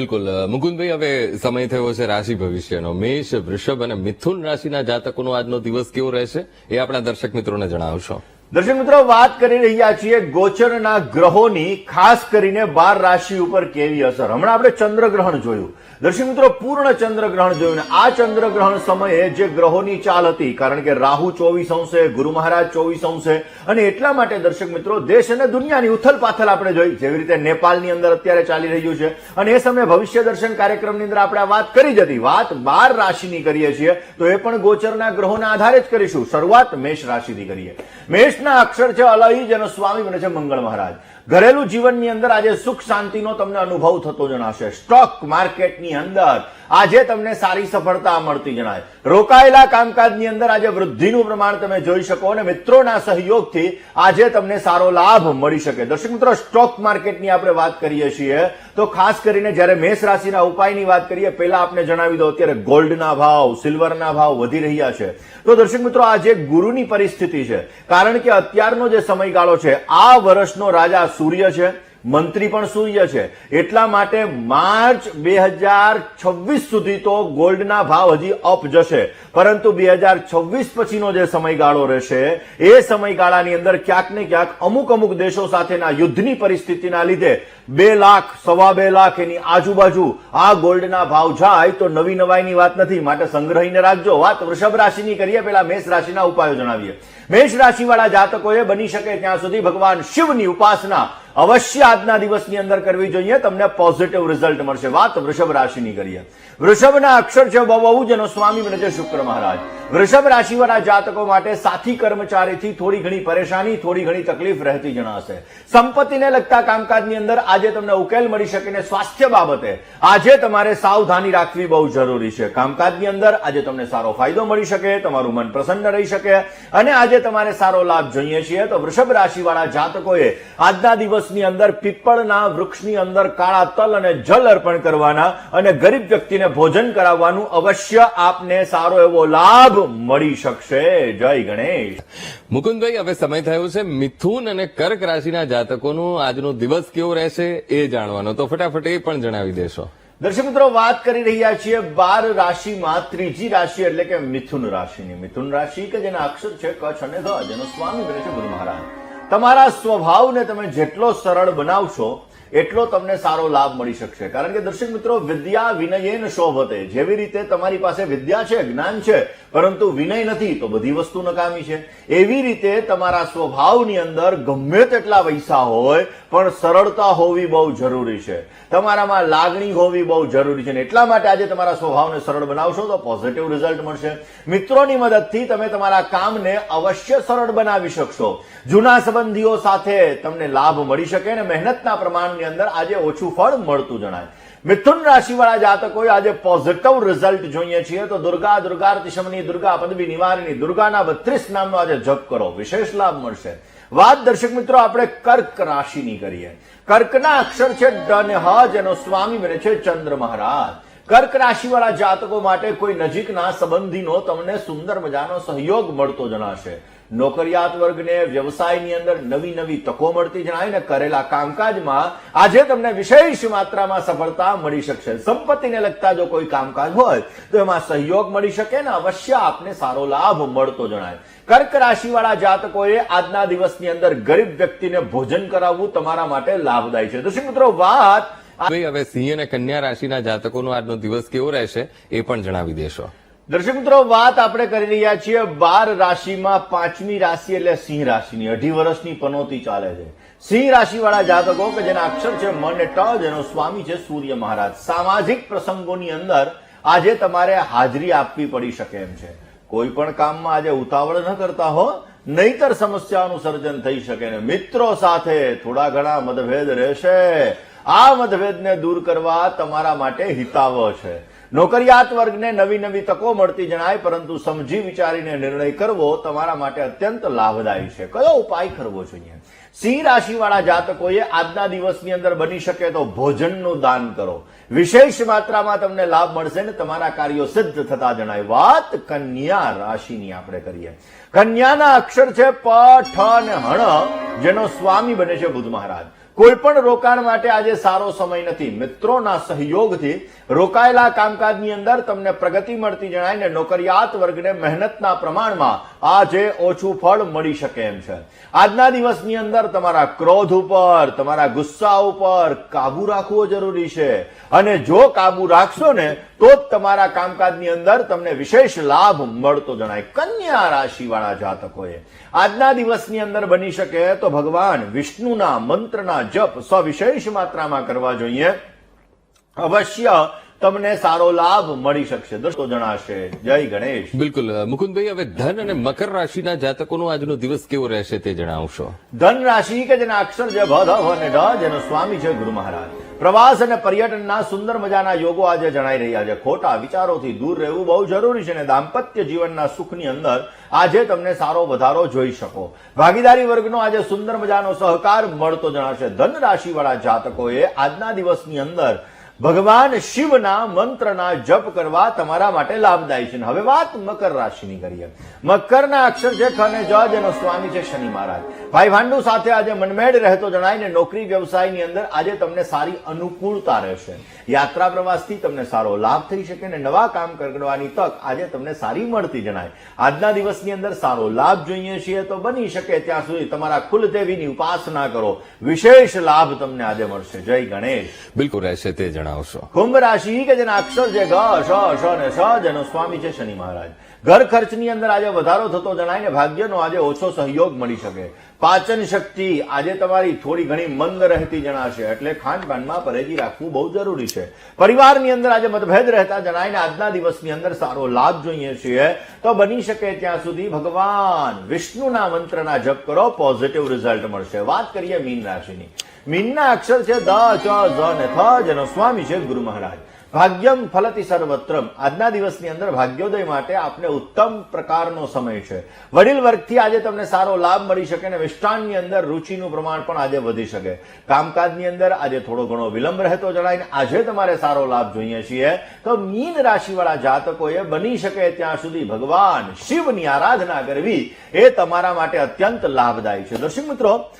બિલકુલ મુકુંદભાઈ, હવે સમય થયો છે રાશિ ભવિષ્યનો. મેષ, વૃષભ અને મિથુન રાશિના જાતકોનો આજનો દિવસ કેવો રહેશે એ આપણા દર્શક મિત્રોને જણાવશો. દર્શક મિત્રો, વાત કરી રહ્યા છીએ ગોચરના ગ્રહોની, ખાસ કરીને 12 રાશિ ઉપર કેવી અસર. હમણાં આપણે ચંદ્રગ્રહણ જોયું. દર્શક મિત્રો, પૂર્ણ ચંદ્રગ્રહણ જોયું ને આ ચંદ્રગ્રહણ સમયે જે ગ્રહોની ચાલ હતી, કારણ કે રાહુ 24 અંશે, ગુરુ મહારાજ 24 અંશે, અને એટલા માટે દર્શક મિત્રો દેશ અને દુનિયાની ઉથલ પાથલ આપણે જોઈ. જેવી રીતે નેપાળની અંદર અત્યારે ચાલી રહ્યું છે, અને એ સમયે ભવિષ્ય દર્શન કાર્યક્રમની અંદર આપણે આ વાત કરી જ હતી. વાત 12 રાશિની કરીએ છીએ તો એ પણ ગોચરના ગ્રહોના આધારે જ કરીશું. શરૂઆત મેષ રાશિથી કરીએ. મેષના અક્ષર છે અલઈ, જેનો સ્વામી બને છે મંગળ મહારાજ. ઘરેલું જીવનની અંદર આજે સુખ શાંતિનો તમને અનુભવ થતો જણાશે. સ્ટોક માર્કેટની અંદર આજે તમને સારી સફળતા મળતી જણાય. રોકાયેલા કામકાજની અંદર આજે વૃદ્ધિનું પ્રમાણ તમે જોઈ શકો, અને મિત્રોના સહયોગથી આજે તમને સારો લાભ મળી શકે. દર્શક મિત્રો, સ્ટોક માર્કેટની આપણે વાત કરીએ છીએ તો ખાસ કરીને જ્યારે મેષ રાશિના ઉપાયની વાત કરીએ, પહેલા આપને જણાવી દો, અત્યારે ગોલ્ડના ભાવ, સિલ્વરના ભાવ વધી રહ્યા છે. તો દર્શક મિત્રો, આ જે ગુરુની પરિસ્થિતિ છે, કારણ કે અત્યારનો જે સમયગાળો છે, આ વર્ષનો રાજા સૂર્ય છે, મંત્રી પણ સૂર્ય છે. એટલા માટે માર્ચ 2026 સુધી તો ગોલ્ડના ભાવ હજી અપ જશે, પરંતુ 2026 પછીનો જે સમયગાળો રહેશે એ સમયગાળાની અંદર ક્યાંક ને ક્યાંક અમુક દેશો સાથેના યુદ્ધની પરિસ્થિતિના લીધે 2 લાખ, 2.25 લાખ એની આજુબાજુ આ ગોલ્ડના ભાવ જાય તો નવી નવાઈની વાત નથી. માટે સંગ્રહીને રાખજો. વાત વૃષભ રાશિની કરીએ, પેલા મેષ રાશિના ઉપાયો જણાવીએ. મેષ રાશિવાળા જાતકોએ બની શકે ત્યાં સુધી ભગવાન શિવની ઉપાસના અવશ્ય આજના દિવસની અંદર કરવી જોઈએ. તમને પોઝિટિવ રિઝલ્ટ મળશે. વાત વૃષભ રાશિની કરીએ. વૃષભના અક્ષર છે બહુ, જેનો સ્વામી બને છે શુક્ર મહારાજ. વૃષભ રાશિવાળા જાતકો માટે સાથી કર્મચારીથી થોડી ઘણી પરેશાની, થોડી ઘણી તકલીફ રહેતી જણાશે. સંપત્તિને લગતા કામકાજની અંદર આજે તમને ઉકેલ મળી શકે, ને સ્વાસ્થ્ય બાબતે આજે તમારે સાવધાની રાખવી બહુ જરૂરી છે. કામકાજની અંદર આજે તમને સારો ફાયદો મળી શકે, તમારું મન પ્રસન્ન રહી શકે, અને આજે તમારે સારો લાભ જોઈએ છીએ તો વૃષભ રાશિવાળા જાતકોએ આજના દિવસની અંદર પીપળના વૃક્ષની અંદર કાળા તલ અને જલ અર્પણ કરવાના, અને ગરીબ વ્યક્તિને ભોજન કરાવવાનું. અવશ્ય આપને સારો એવો લાભ મળી શકશે. જય ગણેશ. મુકુંદભાઈ, હવે સમય થયો છે મિથુન અને કર્ક રાશિના જાતકોનો આજનો દિવસ કેવો રહેશે એ જાણવાનો. તો ફટાફટ એ પણ જણાવી દેશો. દર્શક મિત્રો, વાત કરી રહ્યા છીએ 12 રાશિમાં ત્રીજી રાશિ એટલે કે મિથુન રાશિની. મિથુન રાશિ કે જેના અક્ષર છે કચ્છ અને ધ, જેનો સ્વામી બને છે ગુરુ મહારાજ. તમારા સ્વભાવને તમે જેટલો સરળ બનાવશો એટલો તમને સારો લાભ મળી શકશે. કારણ કે દર્શક મિત્રો, વિદ્યા વિનયેન શોભતે. જેવી રીતે તમારી પાસે વિદ્યા છે, જ્ઞાન છે, પરંતુ વિનય નથી તો બધી વસ્તુ નકામી છે. એવી રીતે તમારા સ્વભાવની અંદર ગમે તેટલા પૈસા હોય પણ સરળતા હોવી બહુ જરૂરી છે. તમારામાં લાગણી હોવી બહુ જરૂરી છે, ને એટલા માટે આજે તમારા સ્વભાવને સરળ બનાવશો તો પોઝિટિવ રિઝલ્ટ મળશે. મિત્રોની મદદથી તમે તમારા કામને અવશ્ય સરળ બનાવી શકશો. જૂના સંબંધીઓ સાથે તમને લાભ મળી શકે, અને મહેનતના પ્રમાણની અંદર આજે ઓછું ફળ મળતું જણાય. મિથુન રાશિવાળા જાતકોએ આજે પોઝિટિવ રિઝલ્ટ જોઈએ છીએ તો દુર્ગા દુર્ગાર્તિશમની, દુર્ગા પદવી નિવારણી, દુર્ગાના 32 નામનો આજે જપ કરો, વિશેષ લાભ મળશે. વાત દર્શક મિત્રો આપણે કર્ક રાશિની કરીએ. કર્કના અક્ષર છે ડ અને હ, જેનો સ્વામી બને છે ચંદ્ર મહારાજ. કર્ક રાશિવાળા જાતકો માટે કોઈ નજીકના સંબંધીનો તમને સુંદર મજાનો સહયોગ મળતો જણાશે. નોકરિયાત વર્ગને વ્યવસાયની અંદર નવી તકો મળતી જણાય, ને કરેલા કામકાજમાં આજે તમને વિશેષ માત્રામાં સફળતા મળી શકશે. સંપત્તિને લગતા જો કોઈ કામકાજ હોય તો એમાં સહયોગ મળી શકે, ને અવશ્ય આપને સારો લાભ મળતો જણાય. કર્ક રાશિવાળા જાતકોએ આજના દિવસની અંદર ગરીબ વ્યક્તિને ભોજન કરાવવું તમારા માટે લાભદાયી છે. દર્શક મિત્રો, વાત હવે સિંહ અને કન્યા રાશિના જાતકોનો આજનો દિવસ કેવો રહેશે એ પણ જણાવી દેશો. દર્શક મિત્રો, વાત આપણે કરી રહ્યા છીએ 12 રાશિમાં 5મી રાશિ એટલે સિંહ રાશિની. 2.5 વર્ષની પનોતી ચાલે છે. સિંહ રાશિવાળા જાતકો કે જેના અક્ષર છે મ અને ટ, જેનો સ્વામી છે સૂર્ય મહારાજ. સામાજિક પ્રસંગોની અંદર આજે તમારે હાજરી આપવી પડી શકે એમ છે. કોઈ પણ કામમાં આજે ઉતાવળ ન કરતા હો, નહીતર સમસ્યાનું સર્જન થઈ શકે. ને મિત્રો સાથે થોડા ઘણા મતભેદ રહેશે. આ મતભેદને દૂર કરવા તમારા માટે હિતાવહ છે. નોકરિયાત વર્ગને નવી તકો મળતી જણાય, પરંતુ સમજી વિચારીને નિર્ણય કરવો તમારા માટે અત્યંત લાભદાયી છે. કયો ઉપાય કરવો જોઈએ? સિંહ રાશિવાળા જાતકોએ આજના દિવસની અંદર બની શકે તો ભોજનનું દાન કરો. વિશેષ માત્રામાં તમને લાભ મળશે, ને તમારા કાર્યો સિદ્ધ થતા જણાય. વાત કન્યા રાશિની આપણે કરીએ. કન્યાના અક્ષર છે પ, ઠ અને હણ, જેનો સ્વામી બને છે બુધ મહારાજ. કોઈ પણ રોકાણ માટે આજે સારો સમય નથી. મિત્રોના સહયોગથી રોકાયેલા કામકાજની અંદર તમને પ્રગતિ મળતી જણાય ને નોકરિયાત વર્ગને મહેનતના પ્રમાણમાં આજે ઓછું ફળ મળી શકે એમ છે. આજના દિવસની અંદર તમારા ક્રોધ ઉપર, તમારા ગુસ્સા ઉપર કાબુ રાખવો જરૂરી છે અને જો કાબુ રાખશો ને તો જ તમારા કામકાજની અંદર તમને વિશેષ લાભ મળતો જણાય. કન્યા રાશિવાળા જાતકોએ આજના દિવસની અંદર બની શકે તો ભગવાન વિષ્ણુના મંત્રના જપ સવિશેષ માત્રામાં કરવા જોઈએ. અવશ્ય તમને સારો લાભ મળી શકશે. દોસ્તો જણાશે. જય ગણેશ. બિલકુલ મુકુંદભાઈ, હવે ધન અને મકર રાશિના જાતકોનો આજનો દિવસ કેવો રહેશે તે જણાવશો. ધન રાશિ કે જેના અક્ષર છે ભ, ધ, વ અને ઢ, જેનો સ્વામી છે ગુરુ મહારાજ. પ્રવાસ અને પર્યટનના સુંદર મજાના યોગો આજે જણાઈ રહ્યા છે. ખોટા વિચારોથી દૂર રહેવું બહુ જરૂરી છે અને દાંપત્ય જીવનના સુખની અંદર આજે તમને સારો વધારો જોઈ શકો. ભાગીદારી વર્ગનો આજે સુંદર મજાનો સહકાર મળતો જણાશે. ધન રાશિવાળા જાતકોએ આજના દિવસની અંદર ભગવાન શિવના મંત્રના જપ કરવા તમારા માટે લાભદાયી છે. હવે વાત મકર રાશિની કરીએ. મકરના અક્ષર છે ખ અને જ, જેનો સ્વામી છે શનિ મહારાજ. ભાઈ ભાંડુ સાથે આજે મનમેળ રહેતો જણાય ને નોકરી વ્યવસાયની અંદર આજે તમને સારી અનુકૂળતા રહેશે. યાત્રા પ્રવાસથી તમને સારો લાભ થઈ શકે ને નવા કામ કરવાની તક આજે તમને સારી મળતી જણાય. આજના દિવસની અંદર સારો લાભ જોઈએ છીએ તો બની શકે ત્યાં સુધી તમારા કુલદેવીની ઉપાસના કરો. વિશેષ લાભ તમને આજે મળશે. જય ગણેશ. બિલકુલ રહેશે તે જણાવશો. કુંભ રાશિ કે જેના અક્ષર છે ગ, શ, શ અને સ, જેનો સ્વામી છે શનિ મહારાજ. ઘર ખર્ચની અંદર આજે વધારો થતો જણાય ને ભાગ્યનો આજે ઓછો સહયોગ મળી શકે. પાચન શક્તિ આજે તમારી થોડી ઘણી મંદ રહેતી જણાશે એટલે ખાનપાનમાં પરેજી રાખવું બહુ જરૂરી છે. પરિવારની અંદર આજે મતભેદ રહેતા જણાય ને આજના દિવસની અંદર સારો લાભ જોઈએ છીએ તો બની શકે ત્યાં સુધી ભગવાન વિષ્ણુના મંત્રના જપ કરો, પોઝિટિવ રિઝલ્ટ મળશે. વાત કરીએ મીન રાશિની. મીનના અક્ષર છે દ, ચ, ઝ અને થ, જેનો સ્વામી છે ગુરુ મહારાજ. ભાગ્યમ ફલતિ સર્વત્રમ. આજના દિવસની અંદર ભાગ્યોદય માટે આપને ઉત્તમ પ્રકારનો સમય છે. વડીલ વર્ગથી આજે તમને સારો લાભ મળી શકે અને મિષ્ટાનની અંદર રુચિનું પ્રમાણ પણ આજે વધી શકે. કામકાજની અંદર આજે થોડો ઘણો વિલંબ રહેતો જણાય ને આજે તમારે સારો લાભ જોઈએ છીએ તો મીન રાશિવાળા જાતકોએ બની શકે ત્યાં સુધી ભગવાન શિવની આરાધના કરવી એ તમારા માટે અત્યંત લાભદાયી છે. દર્શક મિત્રો,